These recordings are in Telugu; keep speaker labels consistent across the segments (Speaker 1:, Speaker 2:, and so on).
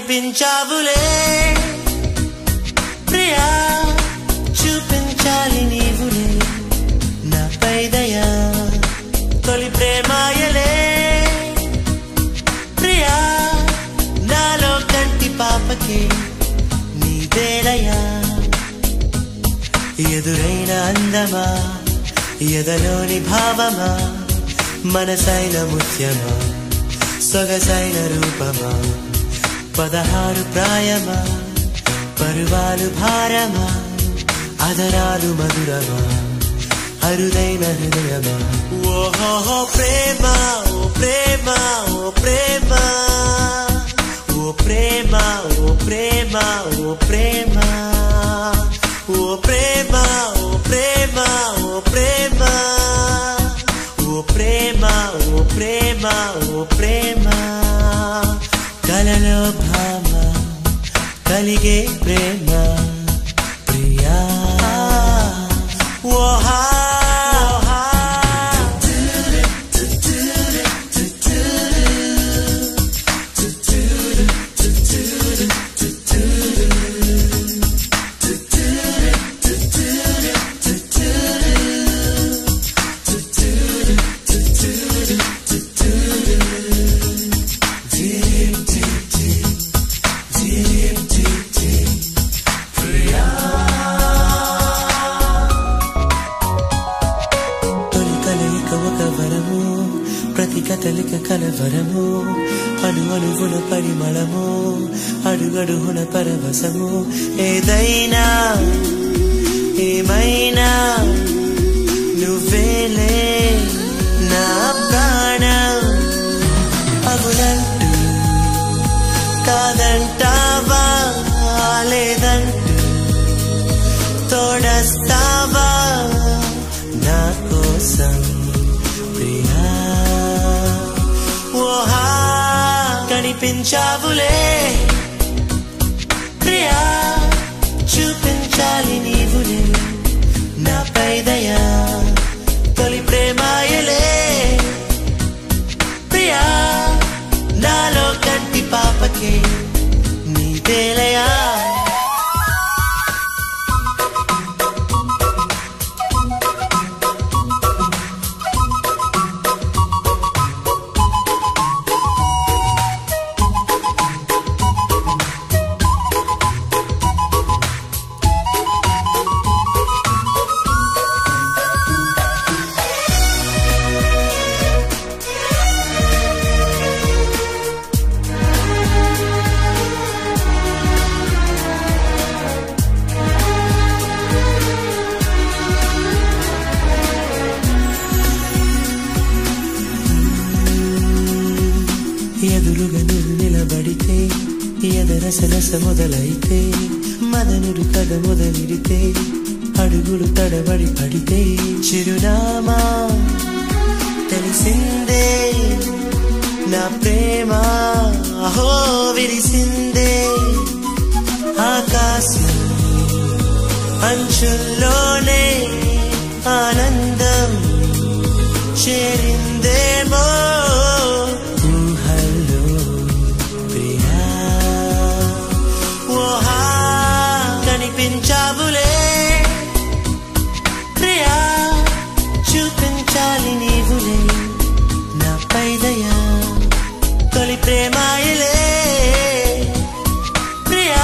Speaker 1: కనిపించావులే ప్రియా చూపించాలి నీవులే నాపై దయా తొలి ప్రేమాయలే ప్రియా నాలో కంటి పాపకి నీదేలయా ఎదురైన అందమా ఎదలోని భావమా మనసైన ముత్యమా సొగసైన రూపమా 16 ప్రాయమా పరువాలు భారమా అదరాలు మధురమా అరుదైన హృదయమా ఓహో ప్రేమ ఓ ప్రేమ ఓ ప్రేమ ఓ ప్రేమ ఓ ప్రేమ ఓ ప్రేమ ఓ ప్రేమ ఓ ప్రేమ ఓ ప్రేమ ఓ ప్రేమ ఓ ప్రేమ ఓ ప్రేమ కలలో భామ కలిగే ప్రేమ ప్రియా ఓహా ప్రతి కదలిక కలవరము అణు అణువున పరిమళము అడుగడుగున పరవశము ఏదైనా ఏమైనా నువ్వేలే నా ప్రాణం అవునంటూ కాదంటావా లేదంటూ తోడస్తావా నా కోసం ప్రియా ఓహా కనిపించావులే ప్రియా చూపించాలి నీవులే నాపై దయా తొలి ప్రేమాయలే ప్రియా నాలో కంటి పాపకి నీదేలయా ఎదురుగా నువ్వు నిలబడితే ఎదరసలస మొదలైతే మదనుడు కథ మొదలిడితే అడుగులు తడబడి పడితే చిరునామా తెలిసిందే నా ప్రేమ అహో విరిసిందే ఆకాశం అంచుల్లోనే ఆనందం చేరిందేమో కనిపించావులే ప్రియా చూపించాలి నీవులే నాపై దయా తొలి ప్రేమాయలే ప్రియా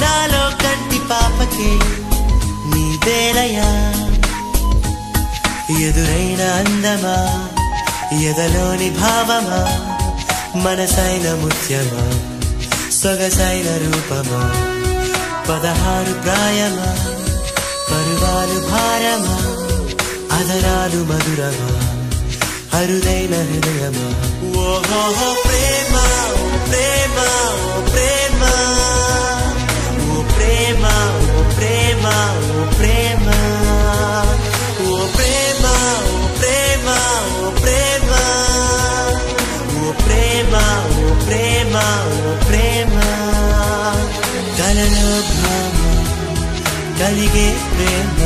Speaker 1: నాలో కంటి పాపకి నీదేలయా ఎదురైన అందమా ఎదలోని భావమా మనసైన ముత్యమా సొగసైన రూపమా 16 ప్రాయమా పరువాలు భారమా అదరాలు మధురమా అరుదైన హృదయమా ఓహో ప్రేమ ఓ ప్రేమ ఓ ప్రేమ ఓ ప్రేమ ఓ ప్రేమ ఓ ప్రేమ ఓ ప్రేమ ఓ ప్రేమ ఓ ప్రేమ ఓ ప్రేమ ఓ ప్రేమ ఓ ప్రేమ కలలో భామ కలిగే ప్రేమ